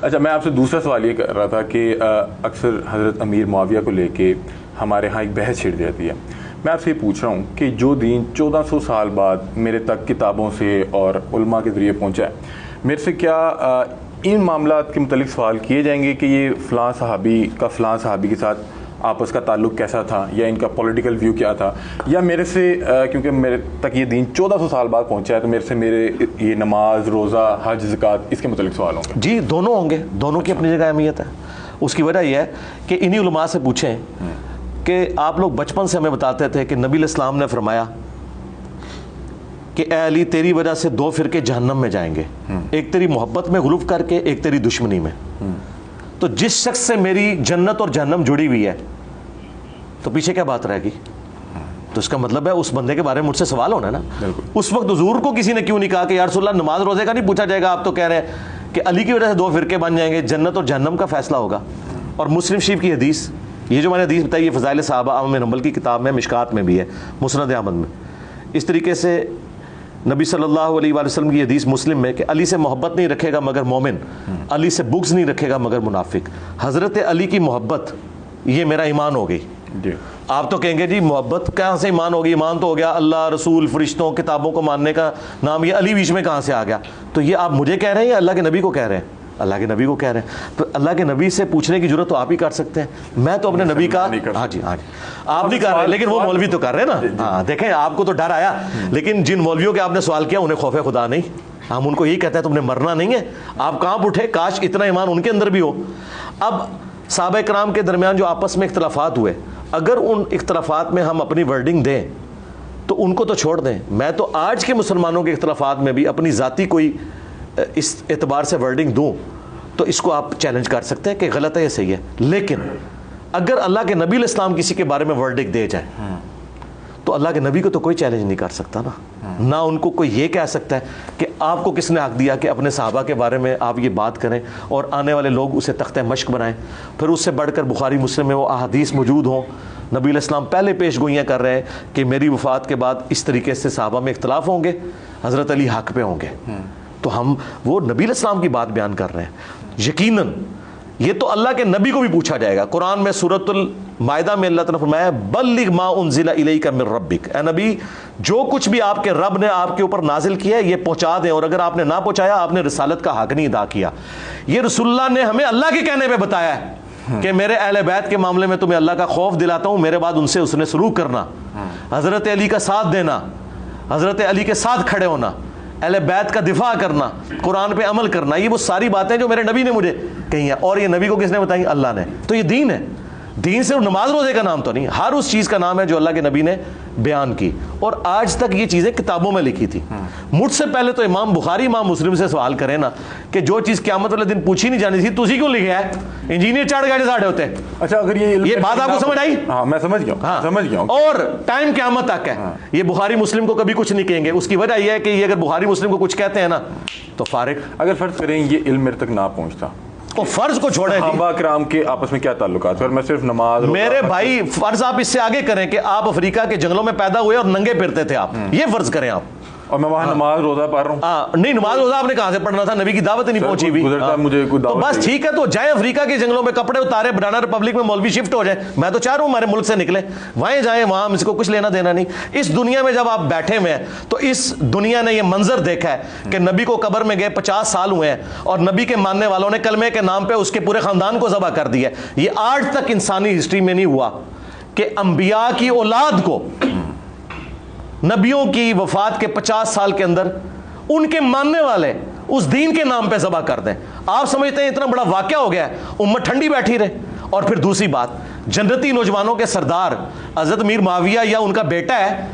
اچھا میں آپ سے دوسرا سوال یہ کر رہا تھا کہ اکثر حضرت امیر معاویہ کو لے کے ہمارے ہاں ایک بحث چھڑ جاتی ہے. میں آپ سے یہ پوچھ رہا ہوں کہ جو دین 1400 سال بعد میرے تک کتابوں سے اور علماء کے ذریعے پہنچا ہے, میرے سے کیا ان معاملات کے متعلق سوال کیے جائیں گے کہ یہ فلاں صحابی کا فلاں صحابی کے ساتھ آپس کا تعلق کیسا تھا, یا ان کا پولیٹیکل ویو کیا تھا, یا میرے سے کیونکہ میرے تک یہ دین 1400 سال بعد پہنچا ہے تو میرے سے میرے یہ نماز, روزہ, حج, زکوٰۃ اس کے متعلق سوال ہوں گے؟ جی دونوں ہوں گے, دونوں کی اپنی جگہ اہمیت ہے. اس کی وجہ یہ ہے کہ انہی علماء سے پوچھیں کہ آپ لوگ بچپن سے ہمیں بتاتے تھے کہ نبی علیہ السلام نے فرمایا کہ اے علی تیری وجہ سے 2 فرقے جہنم میں جائیں گے, ایک تیری محبت میں غلو کر کے, ایک تیری دشمنی میں. تو جس شخص سے میری جنت اور جہنم جڑی ہوئی ہے تو پیچھے کیا بات رہے گی؟ تو اس کا مطلب ہے اس بندے کے بارے میں مجھ سے سوال ہونا ہے نا. اس وقت حضور کو کسی نے کیوں نہیں کہا کہ یا رسول اللہ نماز روزے کا نہیں پوچھا جائے گا, آپ تو کہہ رہے ہیں کہ علی کی وجہ سے 2 فرقے بن جائیں گے, جنت اور جہنم کا فیصلہ ہوگا. اور مسلم شریف کی حدیث, یہ جو میں نے حدیث بتائی یہ فضائل صحابہ احمد بن حنبل کی کتاب میں, مشکات میں بھی ہے, مسند احمد میں. اس طریقے سے نبی صلی اللہ علیہ وآلہ وسلم کی حدیث مسلم میں کہ علی سے محبت نہیں رکھے گا مگر مومن, علی سے بغض نہیں رکھے گا مگر منافق. حضرت علی کی محبت یہ میرا ایمان ہو گئی. آپ تو کہیں گے جی محبت کہاں سے ایمان ہوگی؟ ایمان تو ہو گیا اللہ, رسول, فرشتوں, کتابوں کو ماننے کا نام, یہ علی بیچ میں کہاں سے آ گیا؟ تو یہ آپ مجھے کہہ رہے ہیں یا اللہ کے نبی کو کہہ رہے ہیں؟ اللہ کے نبی کو کہہ رہے ہیں. تو اللہ کے نبی سے پوچھنے کی ضرورت تو آپ ہی کر سکتے ہیں, میں تو اپنے نبی کا ہاں جی آپ نہیں کر رہے, لیکن وہ مولوی تو کر رہے ہیں نا. ہاں دیکھیں آپ کو تو ڈر آیا, لیکن جن مولویوں کے آپ نے سوال کیا انہیں خوف خدا نہیں. ہم ان کو یہی کہتے ہیں تم نے مرنا نہیں ہے, آپ کہاں اٹھے, کاش اتنا ایمان ان کے اندر بھی ہو. اب صحابہ کرام کے درمیان جو آپس میں اختلافات ہوئے, اگر ان اختلافات میں ہم اپنی ورڈنگ دیں تو ان کو تو چھوڑ دیں. میں تو آج کے مسلمانوں کے اختلافات میں بھی اپنی ذاتی کوئی اس اعتبار سے ورڈنگ دوں تو اس کو آپ چیلنج کر سکتے ہیں کہ غلط ہے یا صحیح ہے. لیکن اگر اللہ کے نبی علیہ السلام کسی کے بارے میں ورڈنگ دے جائے تو اللہ کے نبی کو تو کوئی چیلنج نہیں کر سکتا نا. نہ ان کو کوئی یہ کہہ سکتا ہے کہ آپ کو کس نے حق دیا کہ اپنے صحابہ کے بارے میں آپ یہ بات کریں اور آنے والے لوگ اسے تختہ مشق بنائیں. پھر اس سے بڑھ کر بخاری مسلم میں وہ احادیث موجود ہوں, نبی علیہ السلام پہلے پیش گوئیاں کر رہے ہیں کہ میری وفات کے بعد اس طریقے سے صحابہ میں اختلاف ہوں گے, حضرت علی حق پہ ہوں گے. تو ہم وہ نبی علیہ السلام کی بات بیان کر رہے ہیں. یقیناً یہ تو اللہ کے نبی کو بھی پوچھا جائے گا. قرآن میں سورۃ المائدہ میں اللہ تعالیٰ نے فرمایا بلغ ما انزل الیک من ربک, اے نبی جو کچھ بھی آپ کے رب نے آپ کے اوپر نازل کیا ہے یہ پہنچا دیں, اور اگر آپ نے نہ پہنچایا آپ نے رسالت کا حق نہیں ادا کیا. یہ رسول اللہ نے ہمیں اللہ کے کہنے پہ بتایا ہے کہ میرے اہل بیت کے معاملے میں تمہیں اللہ کا خوف دلاتا ہوں, میرے بعد ان سے اس نے سلوک کرنا, حضرت علی کا ساتھ دینا, حضرت علی کے ساتھ کھڑے ہونا, اہل بیت کا دفاع کرنا, قرآن پہ عمل کرنا. یہ وہ ساری باتیں جو میرے نبی نے مجھے کہی ہیں, اور یہ نبی کو کس نے بتائی؟ اللہ نے. تو یہ دین ہے. دین صرف نماز روزے کا نام تو نہیں, ہر اس چیز کا نام ہے جو اللہ کے نبی نے بیان کی, اور آج تک یہ چیزیں کتابوں میں لکھی تھی. مجھ سے پہلے تو امام بخاری امام مسلم سے سوال کریں نا کہ جو چیز قیامت والے دن پوچھی نہیں جانی تھی تو اسی کیوں لکھا ہے؟ انجینئر چڑھ گئے ساڑھے ہوتے. اچھا اگر یہ بات آپ کو سمجھ آئی؟ ہاں میں سمجھ گیا ہوں. اور ٹائم قیامت تک ہے. یہ بخاری مسلم کو کبھی کچھ نہیں کہیں گے. اس کی وجہ یہ ہے کہ یہ اگر بخاری مسلم کو کچھ کہتے ہیں نا تو فارغ. اگر فرض کریں یہ علم میرے تک نہ پہنچتا, تو فرض کو چھوڑیں. صحابہ کرام کے آپس میں کیا تعلقات, میں صرف نماز, میرے بھائی فرض آپ اس سے آگے کریں کہ آپ افریقہ کے جنگلوں میں پیدا ہوئے اور ننگے پھرتے تھے آپ, یہ فرض کریں آپ, اور میں وہاں نماز روزہ پڑھ رہا ہوں. نہیں نماز روزہ آپ نے کہاں سے پڑھنا تھا, نبی کی دعوت نہیں پہنچی ہوئی. تو بس ٹھیک ہے, تو جائیں افریقہ کے جنگلوں میں, کپڑے اتارے, بنانا ریپبلک میں مولوی شفٹ ہو جائے. میں تو چاہ رہا ہوں ہمارے ملک سے نکلے, وہیں جائیں, وہاں ہم اس کو کچھ لینا دینا نہیں. اس دنیا میں جب آپ بیٹھے ہوئے ہیں تو اس دنیا نے یہ منظر دیکھا ہے کہ نبی کو قبر میں گئے 50 سال ہوئے ہیں, اور نبی کے ماننے والوں نے کلمے کے نام پہ اس کے پورے خاندان کو ذبح کر دیا. یہ آج تک انسانی ہسٹری میں نہیں ہوا کہ انبیاء کی اولاد کو نبیوں کی وفات کے 50 سال کے اندر ان کے ماننے والے اس دین کے نام پہ ذبح کر دیں. آپ سمجھتے ہیں اتنا بڑا واقعہ ہو گیا ہے, امت ٹھنڈی بیٹھی رہے. اور پھر دوسری بات, جنتی نوجوانوں کے سردار حضرت امیر معاویہ یا ان کا بیٹا ہے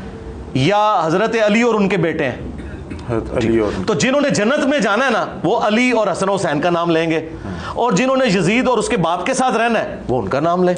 یا حضرت علی اور ان کے بیٹے ہیں, تو جنہوں نے جنت میں جانا ہے نا وہ علی اور حسن حسین کا نام لیں گے, اور جنہوں نے یزید اور اس کے باپ کے ساتھ رہنا ہے وہ ان کا نام لیں.